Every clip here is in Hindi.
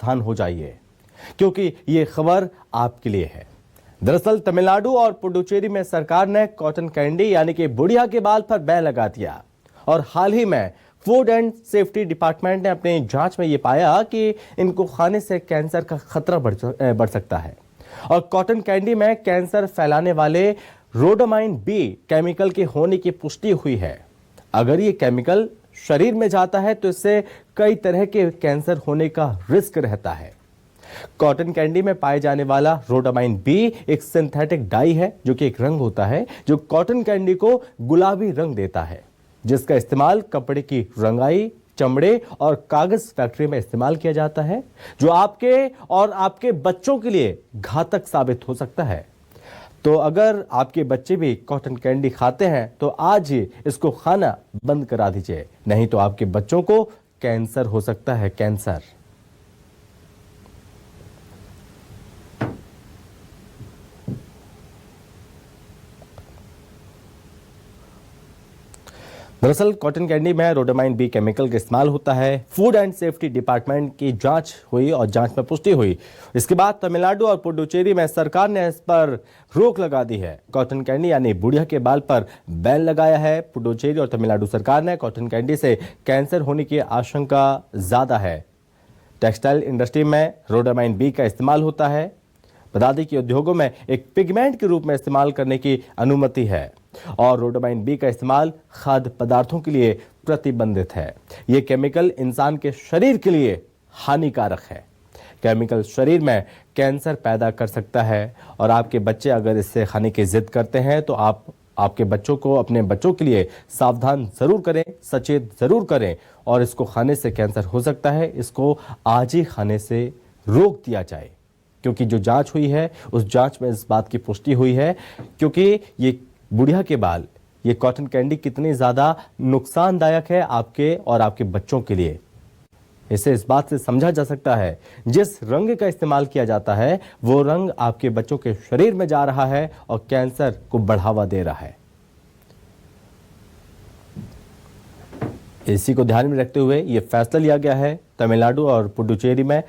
सावधान हो जाइए, क्योंकि ये खबर आपके लिए है। दरअसल तमिलनाडु और पुडुचेरी में सरकार ने कॉटन कैंडी यानी कि बुढ़िया के बाल पर बैन लगा दिया और हाल ही में फूड एंड सेफ्टी डिपार्टमेंट ने अपनी जांच में ये पाया कि इनको खाने से कैंसर का खतरा बढ़ सकता है और कॉटन कैंडी में कैंसर फैलाने वाले रोडामाइन बी केमिकल के होने की पुष्टि हुई है। अगर ये केमिकल शरीर में जाता है तो इससे कई तरह के कैंसर होने का रिस्क रहता है। कॉटन कैंडी में पाए जाने वाला रोडामाइन बी एक सिंथेटिक डाई है जो कि एक रंग होता है जो कॉटन कैंडी को गुलाबी रंग देता है, जिसका इस्तेमाल कपड़े की रंगाई, चमड़े और कागज फैक्ट्री में इस्तेमाल किया जाता है, जो आपके और आपके बच्चों के लिए घातक साबित हो सकता है। तो अगर आपके बच्चे भी कॉटन कैंडी खाते हैं तो आज ही इसको खाना बंद करा दीजिए, नहीं तो आपके बच्चों को कैंसर हो सकता है, कैंसर। दरअसल कॉटन कैंडी में रोडामाइन बी केमिकल का इस्तेमाल होता है। फूड एंड सेफ्टी डिपार्टमेंट की जांच हुई और जांच में पुष्टि हुई। इसके बाद तमिलनाडु और पुडुचेरी में सरकार ने इस पर रोक लगा दी है। कॉटन कैंडी यानी बुढ़िया के बाल पर बैन लगाया है। पुडुचेरी और तमिलनाडु सरकार ने कॉटन कैंडी से कैंसर होने की आशंका ज्यादा है। टेक्सटाइल इंडस्ट्री में रोडामाइन बी का इस्तेमाल होता है। बता दें कि उद्योगों में एक पिगमेंट के रूप में इस्तेमाल करने की अनुमति है और रोडामाइन बी का इस्तेमाल खाद्य पदार्थों के लिए प्रतिबंधित है। यह केमिकल इंसान के शरीर के लिए हानिकारक है। केमिकल शरीर में कैंसर पैदा कर सकता है और आपके बच्चे अगर इससे खाने की जिद करते हैं तो आपके बच्चों को अपने बच्चों के लिए सावधान जरूर करें, सचेत जरूर करें और इसको खाने से कैंसर हो सकता है। इसको आज ही खाने से रोक दिया जाए, क्योंकि जो जांच हुई है उस जांच में इस बात की पुष्टि हुई है, क्योंकि ये बुढ़िया के बाल, ये कॉटन कैंडी कितनी ज्यादा नुकसानदायक है आपके और आपके बच्चों के लिए। इसे इस बात से समझा जा सकता है, जिस रंग का इस्तेमाल किया जाता है वो रंग आपके बच्चों के शरीर में जा रहा है और कैंसर को बढ़ावा दे रहा है। इसी को ध्यान में रखते हुए ये फैसला लिया गया है। तमिलनाडु और पुडुचेरी में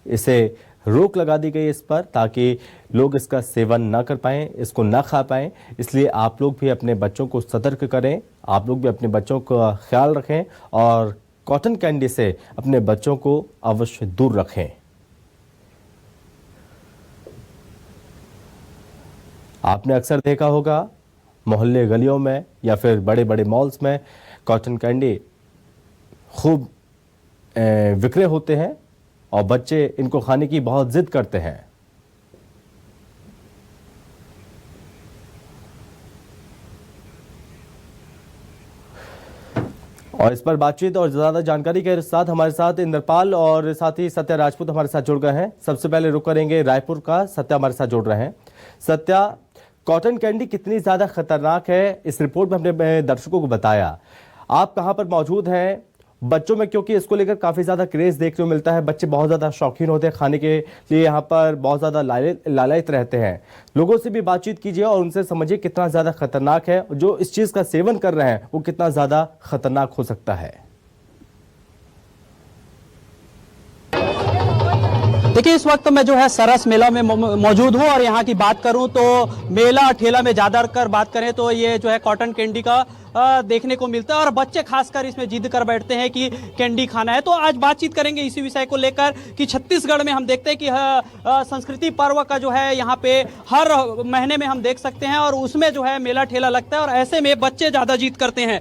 इसे रोक लगा दी गई इस पर, ताकि लोग इसका सेवन ना कर पाएं, इसको ना खा पाएं। इसलिए आप लोग भी अपने बच्चों को सतर्क करें, आप लोग भी अपने बच्चों का ख्याल रखें और कॉटन कैंडी से अपने बच्चों को अवश्य दूर रखें। आपने अक्सर देखा होगा मोहल्ले गलियों में या फिर बड़े बड़े मॉल्स में कॉटन कैंडी खूब विक्रय होते हैं और बच्चे इनको खाने की बहुत जिद करते हैं। और इस पर बातचीत और ज्यादा जानकारी के साथ हमारे साथ इंद्रपाल और साथ ही सत्या राजपूत हमारे साथ जुड़ गए हैं। सबसे पहले रुक करेंगे रायपुर का, सत्या हमारे साथ जुड़ रहे हैं। सत्या, कॉटन कैंडी कितनी ज्यादा खतरनाक है इस रिपोर्ट में हमने दर्शकों को बताया। आप कहां पर मौजूद हैं? बच्चों में क्योंकि इसको लेकर काफी ज्यादा क्रेज देखने को मिलता है, बच्चे बहुत ज्यादा शौकीन होते हैं खाने के लिए, यहाँ पर बहुत ज्यादा लालायित रहते हैं। लोगों से भी बातचीत कीजिए और उनसे समझिए कितना ज्यादा खतरनाक है, जो इस चीज का सेवन कर रहे हैं वो कितना ज्यादा खतरनाक हो सकता है। देखिए, इस वक्त मैं जो है सरस मेला में मौजूद हूँ और यहाँ की बात करूँ तो मेला ठेला में ज्यादा कर बात करें तो ये जो है कॉटन कैंडी का देखने को मिलता है और बच्चे खासकर इसमें जिद कर बैठते हैं कि कैंडी खाना है। तो आज बातचीत करेंगे इसी विषय को लेकर कि छत्तीसगढ़ में हम देखते हैं कि संस्कृति पर्व का जो है यहाँ पे हर महीने में हम देख सकते हैं और उसमें जो है मेला ठेला लगता है और ऐसे में बच्चे ज्यादा जिद करते हैं।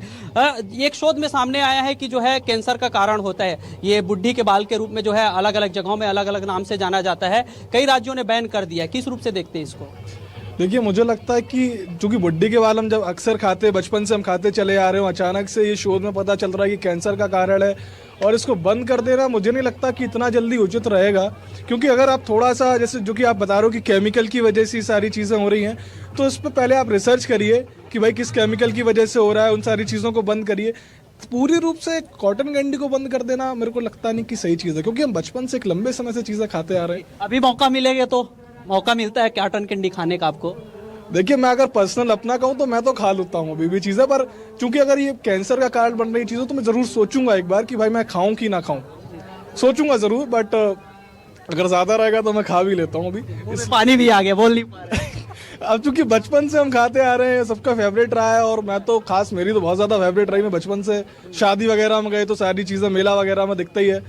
एक शोध में सामने आया है कि जो है कैंसर का कारण होता है। ये बुढ़ी के बाल के रूप में जो है अलग अलग जगहों में अलग अलग नाम से जाना जाता है। कई राज्यों ने बैन कर दिया है। किस रूप से देखते हैं इसको? देखिए, मुझे लगता है कि चूंकि बुड्ढी के बाल हम जब अक्सर खाते, बचपन से हम खाते चले आ रहे हो, अचानक से ये शोध में पता चल रहा है कि कैंसर का कारण है और इसको बंद कर देना मुझे नहीं लगता कि इतना जल्दी उचित रहेगा। क्योंकि अगर आप थोड़ा सा, जैसे जो कि आप बता रहे हो कि केमिकल की वजह से सारी चीज़ें हो रही हैं, तो इस पर पहले आप रिसर्च करिए कि भाई किस केमिकल की वजह से हो रहा है, उन सारी चीज़ों को बंद करिए। पूरी रूप से कॉटन कैंडी को बंद कर देना मेरे को लगता नहीं कि सही चीज़ है, क्योंकि हम बचपन से एक लंबे समय से चीज़ें खाते आ रहे हैं। अभी मौका मिलेगा तो मौका मिलता है कॉटन कैंडी खाने का आपको? देखिए, मैं अगर पर्सनल अपना कहूँ तो मैं तो खा लेता हूँ अभी भी चीज़ें, पर चूंकि अगर ये कैंसर का कारण बन रही चीज़ें तो मैं ज़रूर सोचूंगा एक बार कि भाई मैं खाऊं कि ना खाऊं, सोचूंगा ज़रूर। बट अगर ज़्यादा रहेगा तो मैं खा भी लेता हूँ अभी पानी भी आ गया, बोल नहीं पा रहे। अब चूंकि बचपन से हम खाते आ रहे हैं, सबका फेवरेट रहा है, और मैं तो खास, मेरी तो बहुत ज़्यादा फेवरेट रही। मैं बचपन से शादी वगैरह में गए तो सारी चीज़ें मेला वगैरह में दिखता ही है,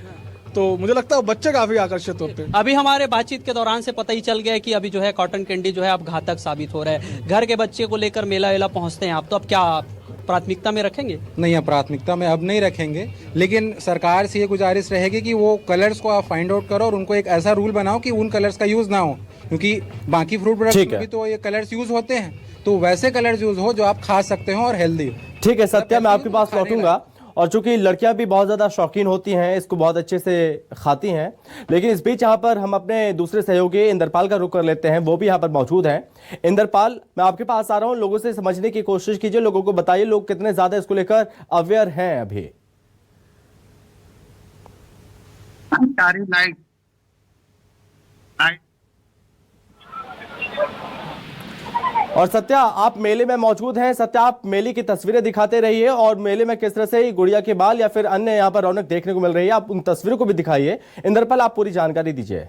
तो मुझे लगता है बच्चे काफ़ी आकर्षित होते हैं। अभी हमारे बातचीत के दौरान से पता ही चल गया कि अभी जो है कॉटन कैंडी जो है अब घातक साबित हो रहा है। घर के बच्चे को लेकर मेला वेला पहुंचते हैं आप, तो अब क्या प्राथमिकता में रखेंगे? नहीं, अब प्राथमिकता में अब नहीं रखेंगे, लेकिन सरकार से ये गुजारिश रहेगी कि वो कलर्स को आप फाइंड आउट करो और उनको एक ऐसा रूल बनाओ कि उन कलर्स का यूज़ ना हो, क्योंकि बाकी फ्रूट प्रोडक्ट्स ठीक में है। भी तो ये कलर्स यूज़ होते हैं, तो वैसे कलर्स यूज़ हो जो आप खा सकते हो और हेल्दी हो। ठीक है सत्या, मैं आपके पास लौटूंगा। और चूंकि लड़कियां भी बहुत ज्यादा शौकीन होती हैं, इसको बहुत अच्छे से खाती हैं, लेकिन इस बीच यहाँ पर हम अपने दूसरे सहयोगी इंद्रपाल का रुख कर लेते हैं, वो भी यहाँ पर मौजूद हैं। इंद्रपाल, मैं आपके पास आ रहा हूँ, लोगों से समझने की कोशिश कीजिए, लोगों को बताइए लोग कितने ज्यादा इसको लेकर अवेयर हैं अभी। लाइट और सत्या, आप मेले में मौजूद हैं। सत्या, आप मेले की तस्वीरें दिखाते रहिए और मेले में किस तरह से गुड़िया के बाल या फिर अन्य यहाँ पर रौनक देखने को मिल रही है, आप उन तस्वीरों को भी दिखाइए। इंद्रपाल, आप पूरी जानकारी दीजिए।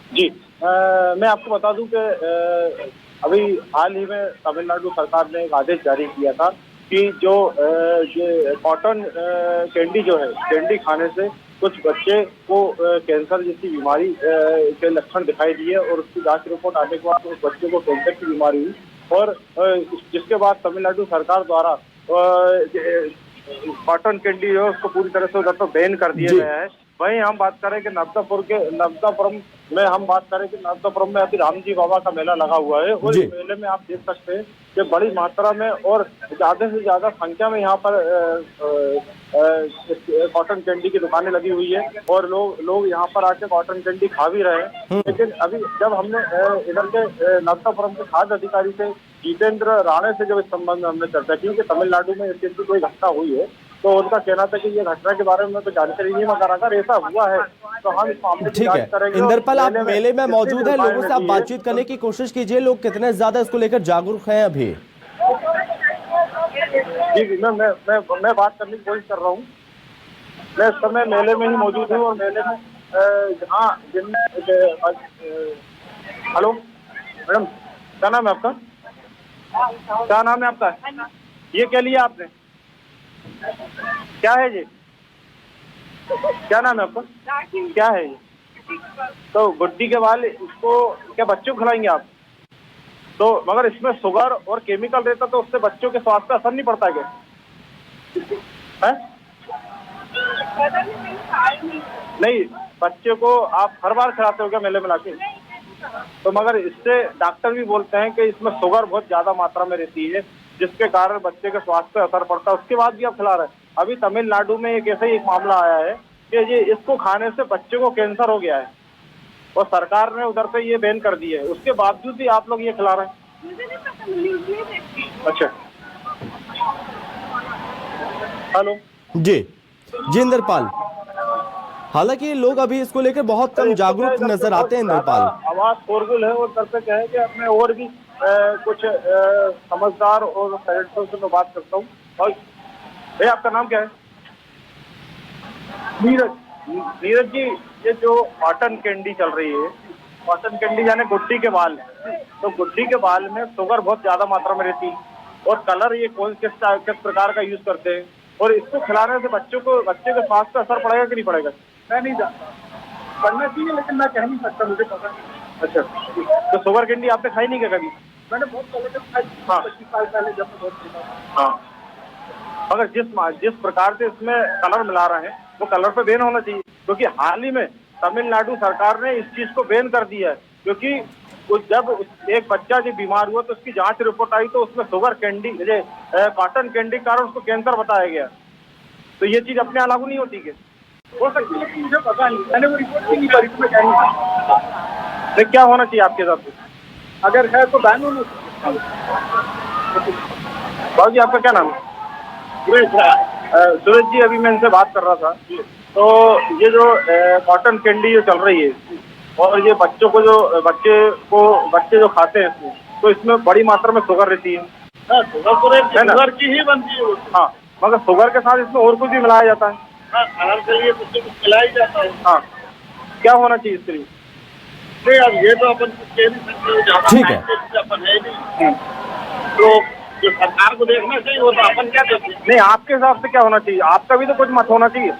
जी, मैं आपको बता दूं कि अभी हाल ही में तमिलनाडु सरकार ने एक आदेश जारी किया था कि जो कॉटन कैंडी जो है, कैंडी खाने से कुछ बच्चे को कैंसर जैसी बीमारी के लक्षण दिखाई दिए और उसकी जांच रिपोर्ट आने के बाद उस बच्चे को कैंसर की बीमारी हुई, और जिसके बाद तमिलनाडु सरकार द्वारा कॉटन कैंडी जो है उसको पूरी तरह से उधर तो बैन कर दिया गया है। वहीं हम बात करें कि नवदापुरम में अभी रामजी बाबा का मेला लगा हुआ है, और इस मेले में आप देख सकते हैं कि बड़ी मात्रा में और ज्यादा से ज्यादा संख्या में यहाँ पर कॉटन कैंडी की दुकानें लगी हुई है, और लोग यहाँ पर आके कॉटन कैंडी खा भी रहे हैं। लेकिन अभी जब हमने इधर के नवदापुरम के खाद्य अधिकारी से जितेंद्र राणे से जब इस संबंध में हमने चर्चा की कि तमिलनाडु में इस चीज की कोई घटना हुई है, तो उनका कहना था कि ये घटना के बारे में तो जानकारी नहीं, मगर अगर ऐसा हुआ है तो हम इस मामले की जांच करेंगे। इंद्रपाल, आप मेले में मौजूद है, लोगों से आप बातचीत करने की कोशिश कीजिए, लोग कितने ज्यादा इसको लेकर जागरूक हैं अभी? जी, मैं बात करने की कोशिश कर रहा हूँ। मैं इस समय मेले में ही मौजूद हूँ, और मेले में जहाँ हेलो मैडम, क्या नाम है आपका? क्या नाम है आपका? ये क्या लिया आपने? क्या है ये? क्या नाम है आपका? क्या है ये? तो गुड्डी के बाल, इसको क्या बच्चों को खिलाएंगे आप? तो मगर इसमें शुगर और केमिकल रहता तो उससे बच्चों के स्वास्थ्य पर असर नहीं पड़ता क्या? है? नहीं, बच्चे को आप हर बार खिलाते हो क्या मेले में लाके? तो मगर इससे डॉक्टर भी बोलते हैं कि इसमें शुगर बहुत ज्यादा मात्रा में रहती है, जिसके कारण बच्चे के स्वास्थ्य पर असर पड़ता है, उसके बाद भी आप खिला रहे हैं। अभी तमिलनाडु में एक ऐसा ही एक मामला आया है कि ये इसको खाने से बच्चे को कैंसर हो गया है, और सरकार ने उधर पे ये बैन कर दिया है, उसके बावजूद भी आप लोग ये खिला रहे हैं। अच्छा, हेलो जी इंद्रपाल, हालांकि लोग अभी इसको लेकर बहुत कम जागरूक नजर आते हैं। इंद्रपाल, आवाज शोरगुल है, और उधर पे क्या है कि अपने और भी कुछ समझदार और पेरेंट्स से मैं बात करता हूँ। और भैया, आपका नाम क्या है? नीरज जी, ये जो कॉटन कैंडी चल रही है, कॉटन कैंडी यानी गुड्डी के बाल, तो गुड्डी के बाल में शुगर बहुत ज्यादा मात्रा में रहती है, और कलर ये किस प्रकार का यूज करते हैं, और इसको खिलाने से बच्चे के स्वास्थ्य पर असर पड़ेगा कि नहीं पड़ेगा? मैं नहीं जानता, पढ़ना चाहिए लेकिन मैं कह नहीं सकता, मुझे पता नहीं। अच्छा, तो शुगर कैंडी आपने खाई नहीं क्या कभी? मैंने बहुत पहले खाई, 25 साल पहले जब मैं बहुत। हाँ, मगर जिस प्रकार से इसमें कलर मिला रहे हैं वो कलर पे बैन होना चाहिए, क्योंकि हाल ही में तमिलनाडु सरकार ने इस चीज को बैन कर दिया है, क्योंकि जब एक बच्चा जो बीमार हुआ तो उसकी जांच रिपोर्ट आई तो उसमें शुगर कैंडी कॉटन कैंडी के कारण उसको कैंसर बताया गया। तो ये चीज अपने यहाँ लागू नहीं होती क्या? हो सकती है, लेकिन मुझे पता नहीं, मैंने वो रिपोर्ट भी नहीं करी, तो मैं कह नहीं। क्या होना चाहिए आपके हिसाब से? अगर है तो बैन होना चाहिए। बाबू जी, आपका क्या नाम है? सूरज जी, अभी मैं इनसे बात कर रहा था, तो ये जो कॉटन कैंडी जो चल रही है, और ये बच्चे जो खाते हैं इसमें, तो इसमें बड़ी मात्रा में शुगर रहती है। शुगर की ही बनती है। हाँ, मगर शुगर के साथ इसमें और कुछ भी मिलाया जाता है। कलर के लिए बच्चे को खिलाया जाता है। हाँ, क्या होना चाहिए इसके लिए? नहीं अब ये तो अपन कुछ कह नहीं सकते, ज्यादा ठीक है। scientist अपन है नहीं, तो जो सरकार को देखना चाहिए वो तो अपन क्या कर सकते हैं। नहीं, आपके हिसाब से क्या होना चाहिए? आपका भी तो कुछ मत होना चाहिए।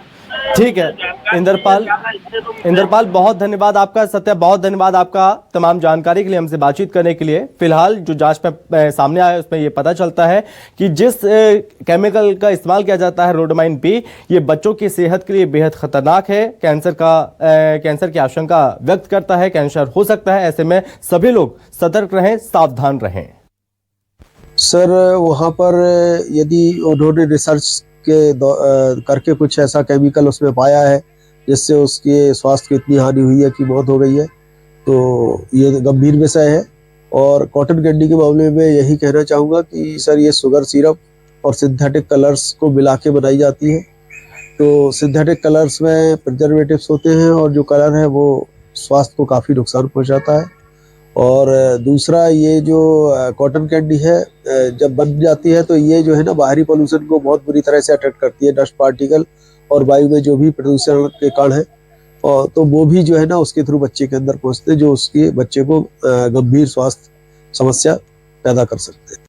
ठीक है इंद्रपाल, बहुत धन्यवाद आपका। सत्या, बहुत धन्यवाद आपका तमाम जानकारी के लिए, हमसे बातचीत करने के लिए। फिलहाल जो जांच में सामने आया उसमें ये पता चलता है कि जिस केमिकल का इस्तेमाल किया जाता है रोडामाइन बी, ये बच्चों की सेहत के लिए बेहद खतरनाक है। कैंसर की आशंका व्यक्त करता है, कैंसर हो सकता है। ऐसे में सभी लोग सतर्क रहें, सावधान रहें। सर वहाँ पर यदि उन्होंने रिसर्च करके कुछ ऐसा केमिकल उसमें पाया है जिससे उसके स्वास्थ्य को इतनी हानि हुई है कि मौत हो गई है, तो ये गंभीर विषय है। और कॉटन कैंडी के मामले में यही कहना चाहूँगा कि सर ये शुगर सिरप और सिंथेटिक कलर्स को मिला के बनाई जाती है। तो सिंथेटिक कलर्स में प्रिजर्वेटिव्स होते हैं और जो कलर है वो स्वास्थ्य को काफ़ी नुकसान पहुँचाता है। और दूसरा ये जो कॉटन कैंडी है जब बन जाती है तो ये जो है ना बाहरी पोल्यूशन को बहुत बुरी तरह से अट्रैक्ट करती है, डस्ट पार्टिकल और वायु में जो भी प्रदूषण के कण है, और तो वो भी जो है ना उसके थ्रू बच्चे के अंदर पहुंचते हैं, जो उसके बच्चे को गंभीर स्वास्थ्य समस्या पैदा कर सकते हैं।